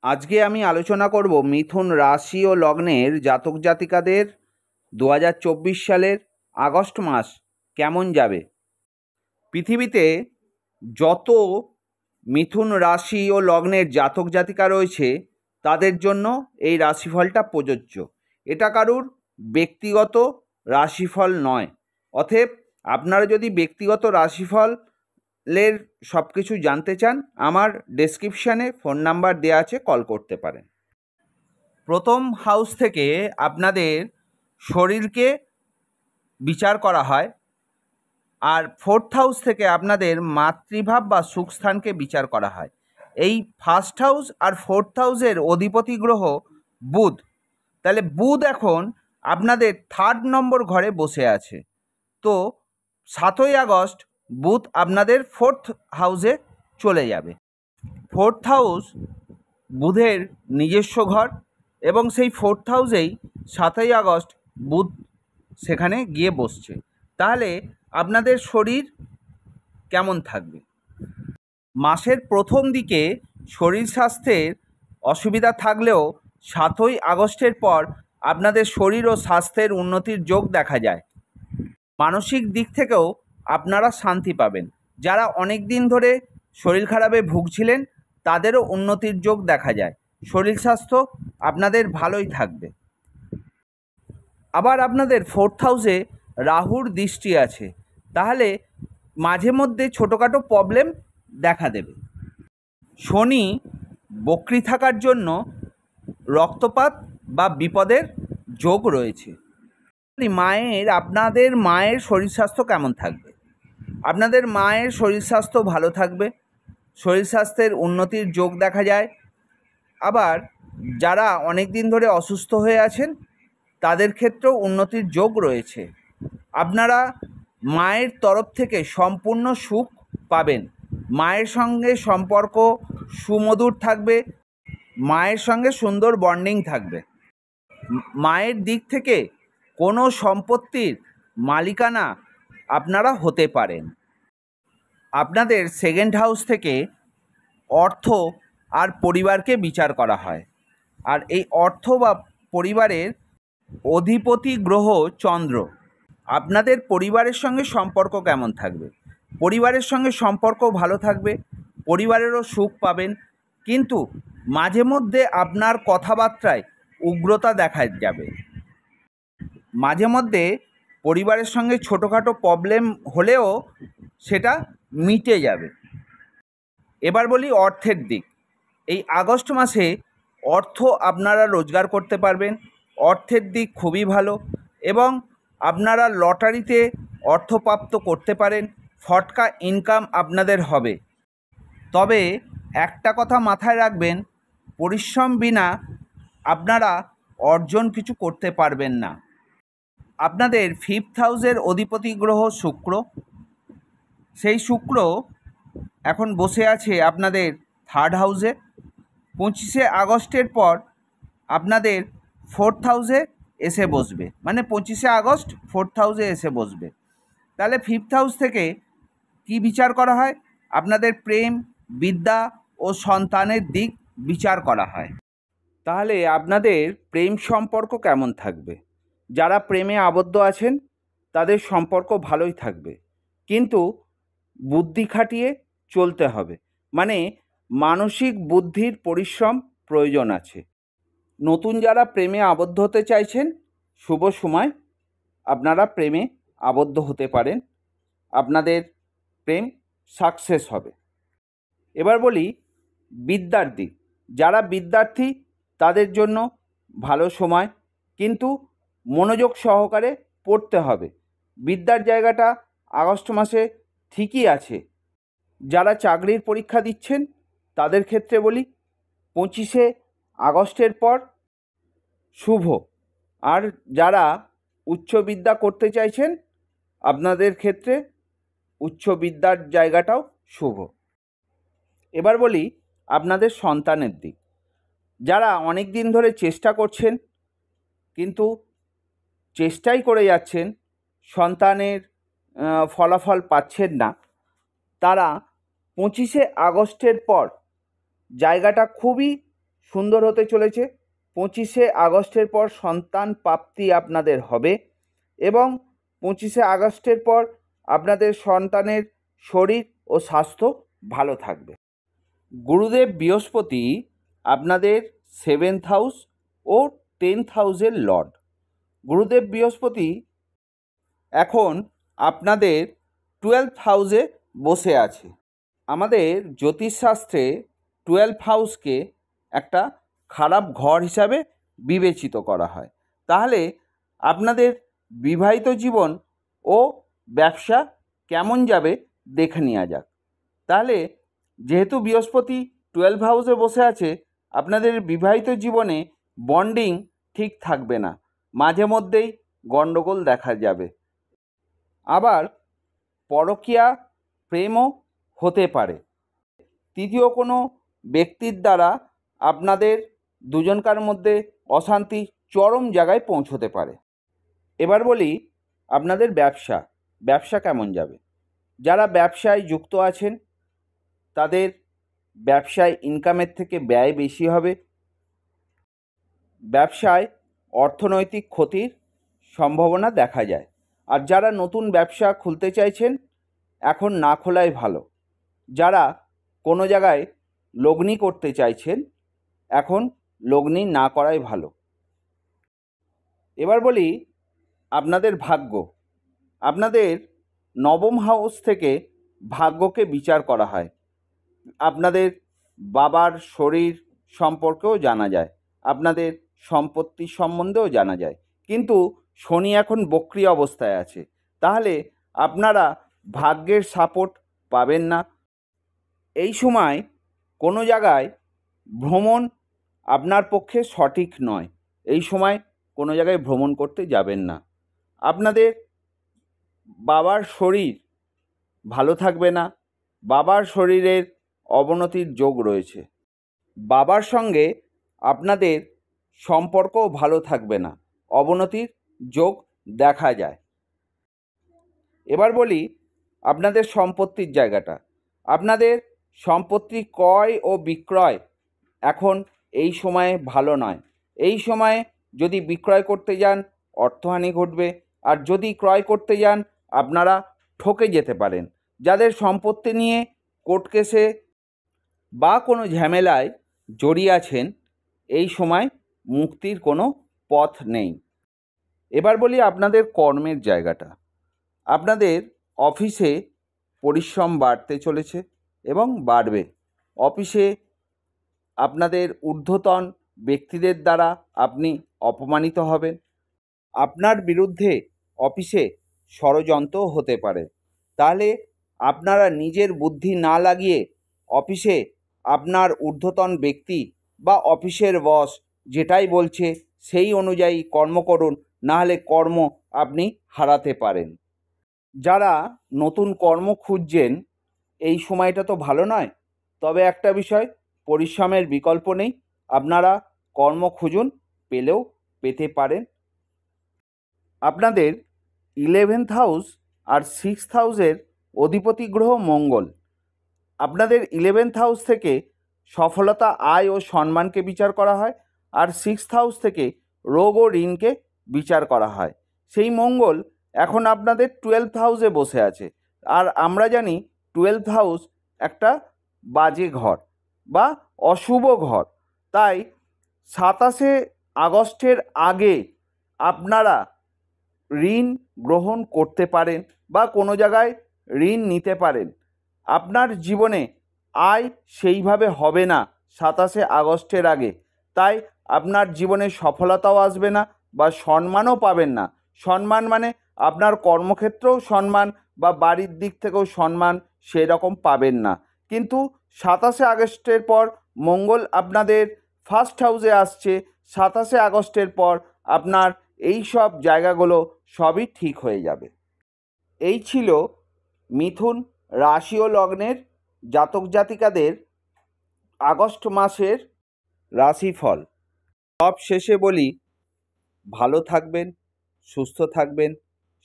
আজকে আমি আলোচনা করব মিথুন রাশি ও লগ্নের জাতক জাতিকাদের 2024 সালের আগস্ট মাস কেমন যাবে। পৃথিবীতে যত মিথুন রাশি ও লগ্নের জাতক জাতিকা রয়েছে তাদের জন্য এই রাশিফলটা প্রযোজ্য। এটা কারুর ব্যক্তিগত রাশিফল নয়। অতএব আপনারা যদি ব্যক্তিগত রাশিফলের সব কিছু জানতে চান, আমার ডেসক্রিপশানে ফোন নাম্বার দেওয়া আছে, কল করতে পারেন। প্রথম হাউস থেকে আপনাদের শরীরকে বিচার করা হয়, আর ফোর্থ হাউস থেকে আপনাদের মাতৃভাব বা সুখস্থানকে বিচার করা হয়। এই ফার্স্ট হাউস আর ফোর্থ হাউসের অধিপতি গ্রহ বুধ। তাহলে বুধ এখন আপনাদের 3rd নম্বর ঘরে বসে আছে। তো 7ই আগস্ট বুধ আপনাদের 4th হাউসে চলে যাবে। 4th হাউস বুধের নিজস্ব ঘর এবং সেই 4th হাউসেই 7ই আগস্ট বুধ সেখানে গিয়ে বসছে। তাহলে আপনাদের শরীর কেমন থাকবে? মাসের প্রথম দিকে শরীর স্বাস্থ্যের অসুবিধা থাকলেও 7ই আগস্টের পর আপনাদের শরীর ও স্বাস্থ্যের উন্নতির যোগ দেখা যায়। মানসিক দিক থেকেও আপনারা শান্তি পাবেন। যারা অনেক দিন ধরে শরীর খারাপে ভুগছিলেন তাদেরও উন্নতির যোগ দেখা যায়। শরীর স্বাস্থ্য আপনাদের ভালোই থাকবে। আবার আপনাদের 4th হাউসে রাহুর দৃষ্টি আছে, তাহলে মাঝে মধ্যে ছোটোখাটো প্রবলেম দেখা দেবে। শনি বক্রী থাকার জন্য রক্তপাত বা বিপদের যোগ রয়েছে। আপনাদের মায়ের শরীর স্বাস্থ্য কেমন থাকবে? আপনাদের মায়ের শরীর স্বাস্থ্য ভালো থাকবে। শরীর স্বাস্থ্যের উন্নতির যোগ দেখা যায়। আবার যারা অনেক দিন ধরে অসুস্থ হয়ে আছেন তাদের ক্ষেত্রেও উন্নতির যোগ রয়েছে। আপনারা মায়ের তরফ থেকে সম্পূর্ণ সুখ পাবেন। মায়ের সঙ্গে সম্পর্ক সুমধুর থাকবে, মায়ের সঙ্গে সুন্দর বন্ডিং থাকবে। মায়ের দিক থেকে কোনো সম্পত্তির মালিকানা আপনারা হতে পারেন। আপনাদের 2nd হাউস থেকে অর্থ আর পরিবারকে বিচার করা হয়, আর এই অর্থ বা পরিবারের অধিপতি গ্রহ চন্দ্র। আপনাদের পরিবারের সঙ্গে সম্পর্ক কেমন থাকবে? পরিবারের সঙ্গে সম্পর্ক ভালো থাকবে, পরিবারেরও সুখ পাবেন, কিন্তু মাঝে মধ্যে আপনার কথাবার্তায় উগ্রতা দেখা যাবে। মাঝে মধ্যে পরিবারের সঙ্গে ছোটোখাটো প্রবলেম হলেও সেটা মিটে যাবে। এবার বলি অর্থের দিক। এই আগস্ট মাসে অর্থ আপনারা রোজগার করতে পারবেন। অর্থের দিক খুবই ভালো এবং আপনারা লটারিতে অর্থপ্রাপ্ত করতে পারেন। ফটকা ইনকাম আপনাদের হবে। তবে একটা কথা মাথায় রাখবেন, পরিশ্রম বিনা আপনারা অর্জন কিছু করতে পারবেন না। আপনাদের 5th হাউসের অধিপতি গ্রহ শুক্র। সেই শুক্র এখন বসে আছে আপনাদের 3rd হাউসে। 25শে আগস্টের পর আপনাদের 4th হাউসে এসে বসবে, মানে 25শে আগস্ট 4th হাউসে এসে বসবে। তাহলে 5th হাউস থেকে কি বিচার করা হয়? আপনাদের প্রেম, বিদ্যা ও সন্তানের দিক বিচার করা হয়। তাহলে আপনাদের প্রেম সম্পর্ক কেমন থাকবে? যারা প্রেমে আবদ্ধ আছেন তাদের সম্পর্ক ভালোই থাকবে, কিন্তু বুদ্ধি খাটিয়ে চলতে হবে, মানে মানসিক বুদ্ধির পরিশ্রম প্রয়োজন আছে। নতুন যারা প্রেমে আবদ্ধ হতে চাইছেন, শুভ সময়, আপনারা প্রেমে আবদ্ধ হতে পারেন। আপনাদের প্রেম সাকসেস হবে। এবার বলি বিদ্যার দিক। যারা বিদ্যার্থী তাদের জন্য ভালো সময়, কিন্তু মনোযোগ সহকারে পড়তে হবে। বিদ্যার জায়গাটা আগস্ট মাসে ঠিকই আছে। যারা চাকরির পরীক্ষা দিচ্ছেন তাদের ক্ষেত্রে বলি 25শে আগস্টের পর শুভ। আর যারা উচ্চবিদ্যা করতে চাইছেন আপনাদের ক্ষেত্রে উচ্চবিদ্যার জায়গাটাও শুভ। এবার বলি আপনাদের সন্তানের দিক। যারা অনেক দিন ধরে চেষ্টা করছেন কিন্তু চেষ্টাই করে যাচ্ছেন, সন্তানের ফলাফল পাচ্ছেন না, তারা 25শে আগস্টের পর জায়গাটা খুবই সুন্দর হতে চলেছে। 25শে আগস্টের পর সন্তান প্রাপ্তি আপনাদের হবে এবং 25শে আগস্টের পর আপনাদের সন্তানের শরীর ও স্বাস্থ্য ভালো থাকবে। গুরুদেব বৃহস্পতি আপনাদের 7th হাউস ও 10th হাউসের লর্ড। গুরুদেব বৃহস্পতি এখন আপনাদের 12th হাউসে বসে আছে। আমাদের জ্যোতিষশাস্ত্রে 12th হাউসকে একটা খারাপ ঘর হিসাবে বিবেচিত করা হয়। তাহলে আপনাদের বিবাহিত জীবন ও ব্যবসা কেমন যাবে দেখে নেওয়া যাক। তাহলে যেহেতু বৃহস্পতি 12th হাউসে বসে আছে, আপনাদের বিবাহিত জীবনে বন্ডিং ঠিক থাকবে না, মাঝে মধ্যেই গণ্ডগোল দেখা যাবে। আবার পরকীয়া প্রেমও হতে পারে। তৃতীয় কোনো ব্যক্তির দ্বারা আপনাদের দুজনকার মধ্যে অশান্তি চরম জায়গায় পৌঁছতে পারে। এবার বলি আপনাদের ব্যবসা কেমন যাবে। যারা ব্যবসায় যুক্ত আছেন তাদের ব্যবসায় ইনকামের থেকে ব্যয় বেশি হবে। ব্যবসায় অর্থনৈতিক ক্ষতির সম্ভাবনা দেখা যায়। আর যারা নতুন ব্যবসা খুলতে চাইছেন এখন না খোলাই ভালো। যারা কোনো জায়গায় লগ্নি করতে চাইছেন এখন লগ্নি না করাই ভালো। এবার বলি আপনাদের ভাগ্য। আপনাদের 9ম হাউস থেকে ভাগ্যকে বিচার করা হয়। আপনাদের বাবার শরীর সম্পর্কেও জানা যায়, আপনাদের সম্পত্তি সম্বন্ধেও জানা যায়। কিন্তু শনি এখন বক্রী অবস্থায় আছে, তাহলে আপনারা ভাগ্যের সাপোর্ট পাবেন না। এই সময় কোনো জায়গায় ভ্রমণ আপনার পক্ষে সঠিক নয়। এই সময় কোনো জায়গায় ভ্রমণ করতে যাবেন না। আপনাদের বাবার শরীর ভালো থাকবে না, বাবার শরীরের অবনতির যোগ রয়েছে। বাবার সঙ্গে আপনাদের সম্পর্কও ভালো থাকবে না, অবনতির যোগ দেখা যায়। এবার বলি আপনাদের সম্পত্তির জায়গাটা। আপনাদের সম্পত্তি ক্রয় ও বিক্রয় এখন এই সময়ে ভালো নয়। এই সময়ে যদি বিক্রয় করতে যান অর্থহানি ঘটবে, আর যদি ক্রয় করতে যান আপনারা ঠকে যেতে পারেন। যাদের সম্পত্তি নিয়ে কোর্ট কেসে বা কোনো ঝামেলায় জড়িয়ে আছেন এই সময় মুক্তির কোনো পথ নেই। এবার বলি আপনাদের কর্মের জায়গাটা। আপনাদের অফিসে পরিশ্রম বাড়তে চলেছে এবং বাড়বে। অফিসে আপনাদের ঊর্ধ্বতন ব্যক্তিদের দ্বারা আপনি অপমানিত হবেন। আপনার বিরুদ্ধে অফিসে ষড়যন্ত্র হতে পারে। তাহলে আপনারা নিজের বুদ্ধি না লাগিয়ে অফিসে আপনার ঊর্ধ্বতন ব্যক্তি বা অফিসের বস যেটাই বলছে সেই অনুযায়ী কর্ম করুন, নাহলে কর্ম আপনি হারাতে পারেন। যারা নতুন কর্ম খুঁজছেন এই সময়টা তো ভালো নয়, তবে একটা বিষয়, পরিশ্রমের বিকল্প নেই। আপনারা কর্ম খুঁজুন, পেলেও পেতে পারেন। আপনাদের 11th হাউস আর 6th হাউসের অধিপতি গ্রহ মঙ্গল। আপনাদের 11th হাউস থেকে সফলতা, আয় ও সম্মানকে বিচার করা হয়, আর 6th হাউস থেকে রোগ ও ঋণকে বিচার করা হয়। সেই মঙ্গল এখন আপনাদের 12th হাউসে বসে আছে। আর আমরা জানি 12th হাউস একটা বাজে ঘর বা অশুভ ঘর। তাই 27শে আগস্টের আগে আপনারা ঋণ গ্রহণ করতে পারেন বা কোনো জায়গায় ঋণ নিতে পারেন। আপনার জীবনে আয় সেইভাবে হবে না 27শে আগস্টের আগে, তাই আপনার জীবনে সফলতাও আসবে না বা সম্মানও পাবেন না। সম্মান মানে আপনার কর্মক্ষেত্রেও সম্মান বা বাড়ির দিক থেকেও সম্মান সেই রকম পাবেন না। কিন্তু 27শে আগস্টের পর মঙ্গল আপনাদের ফার্স্ট হাউসে আসছে। 27শে আগস্টের পর আপনার এই সব জায়গাগুলো সবই ঠিক হয়ে যাবে। এই ছিল মিথুন রাশি ও লগ্নের জাতক জাতিকাদের আগস্ট মাসের রাশিফল। সব শেষে বলি, ভালো থাকবেন, সুস্থ থাকবেন,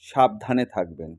সাবধানে থাকবেন।